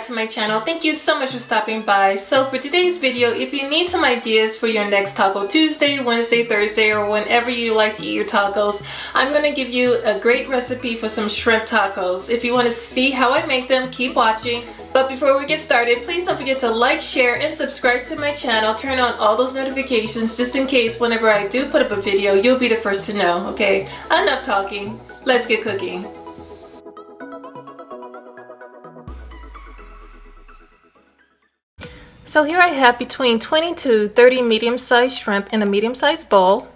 to my channel. Thank you so much for stopping by. So for today's video, if you need some ideas for your next Taco Tuesday, Wednesday, Thursday, or whenever you like to eat your tacos, I'm going to give you a great recipe for some shrimp tacos. If you want to see how I make them, keep watching. But before we get started, please don't forget to like, share, and subscribe to my channel. Turn on all those notifications just in case whenever I do put up a video, you'll be the first to know, okay? Enough talking. Let's get cooking. So here I have between 20 to 30 medium-sized shrimp in a medium-sized bowl.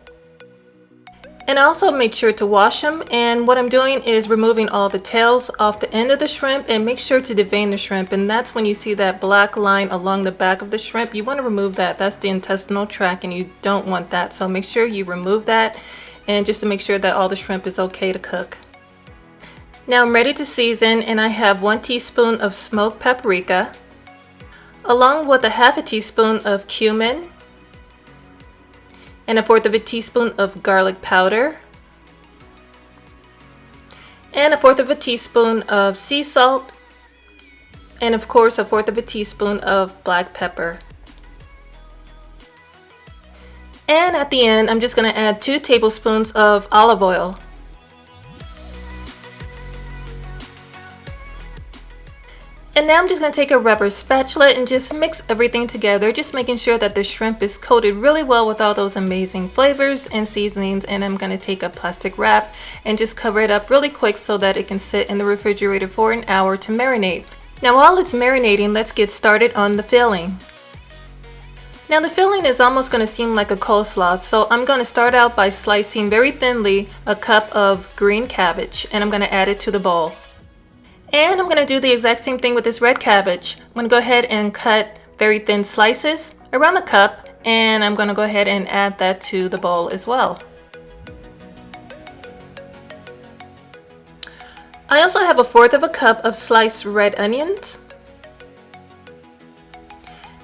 And I also made sure to wash them, and what I'm doing is removing all the tails off the end of the shrimp, and make sure to devein the shrimp, and that's when you see that black line along the back of the shrimp. You want to remove that. That's the intestinal tract and you don't want that, so make sure you remove that, and just to make sure that all the shrimp is okay to cook. Now I'm ready to season, and I have 1 teaspoon of smoked paprika along with a half a teaspoon of cumin and 1/4 teaspoon of garlic powder and 1/4 teaspoon of sea salt, and of course 1/4 teaspoon of black pepper. And at the end, I'm just going to add 2 tablespoons of olive oil. And now I'm just going to take a rubber spatula and just mix everything together, just making sure that the shrimp is coated really well with all those amazing flavors and seasonings. And I'm going to take a plastic wrap and just cover it up really quick so that it can sit in the refrigerator for an hour to marinate. Now while it's marinating, let's get started on the filling. Now the filling is almost going to seem like a coleslaw, so I'm going to start out by slicing very thinly a cup of green cabbage, and I'm going to add it to the bowl. And I'm going to do the exact same thing with this red cabbage. I'm going to go ahead and cut very thin slices around the cup, and I'm going to go ahead and add that to the bowl as well. I also have 1/4 cup of sliced red onions.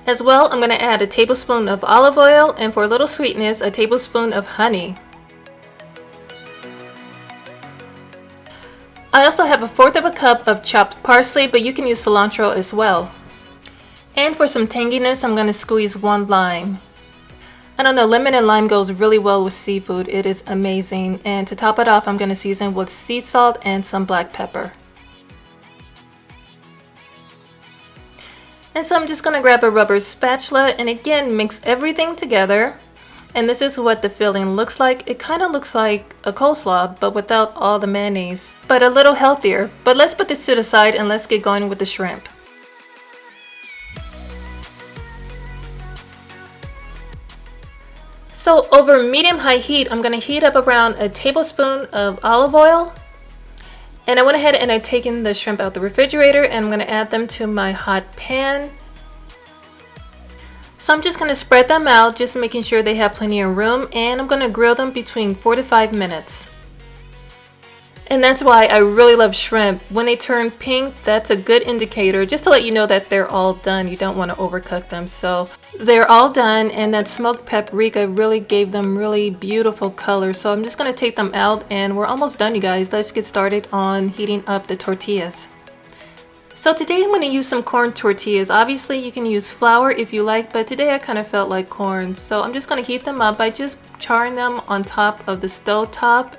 As well, I'm going to add a tablespoon of olive oil, and for a little sweetness, a tablespoon of honey. I also have 1/4 cup of chopped parsley, but you can use cilantro as well. And for some tanginess, I'm going to squeeze 1 lime. I don't know, lemon and lime goes really well with seafood. It is amazing. And to top it off, I'm going to season with sea salt and some black pepper. And so I'm just going to grab a rubber spatula and again mix everything together. And this is what the filling looks like. It kind of looks like a coleslaw, but without all the mayonnaise, but a little healthier. But let's put this to the side and let's get going with the shrimp. So over medium-high heat, I'm going to heat up around a tablespoon of olive oil. And I went ahead and I've taken the shrimp out the refrigerator, and I'm going to add them to my hot pan. So I'm just going to spread them out, just making sure they have plenty of room, and I'm going to grill them between 4 to 5 minutes. And that's why I really love shrimp. When they turn pink, that's a good indicator, just to let you know that they're all done. You don't want to overcook them. So they're all done, and that smoked paprika really gave them really beautiful color. So I'm just going to take them out, and we're almost done, you guys. Let's get started on heating up the tortillas. So today I'm going to use some corn tortillas. Obviously you can use flour if you like, but today I kind of felt like corn. So I'm just going to heat them up by just charring them on top of the stove top.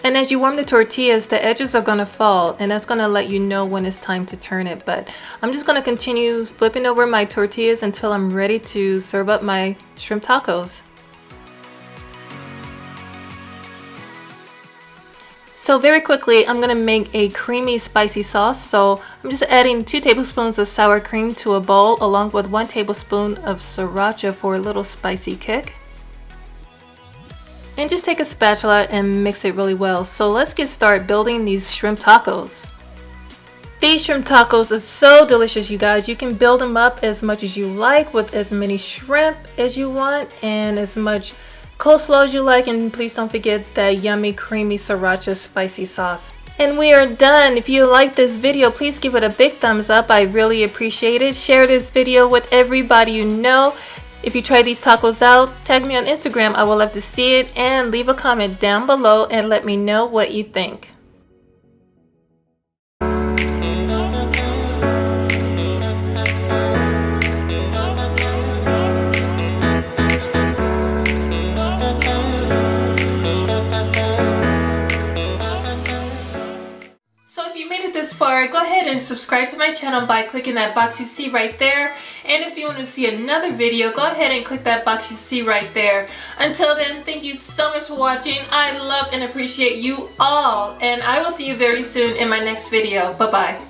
And as you warm the tortillas, the edges are going to fall, and that's going to let you know when it's time to turn it. But I'm just going to continue flipping over my tortillas until I'm ready to serve up my shrimp tacos. So very quickly, I'm going to make a creamy spicy sauce. So I'm just adding 2 tablespoons of sour cream to a bowl, along with 1 tablespoon of sriracha for a little spicy kick. And just take a spatula and mix it really well. So let's get started building these shrimp tacos. These shrimp tacos are so delicious, you guys. You can build them up as much as you like with as many shrimp as you want and as much coleslaw as you like, and please don't forget that yummy creamy sriracha spicy sauce. And we are done. If you like this video, please give it a big thumbs up. I really appreciate it. Share this video with everybody you know. If you try these tacos out, tag me on Instagram. I would love to see it, and leave a comment down below and let me know what you think. subscribe to my channel by clicking that box you see right there. And if you want to see another video, go ahead and click that box you see right there. Until then, thank you so much for watching. I love and appreciate you all, and I will see you very soon in my next video. Bye-bye.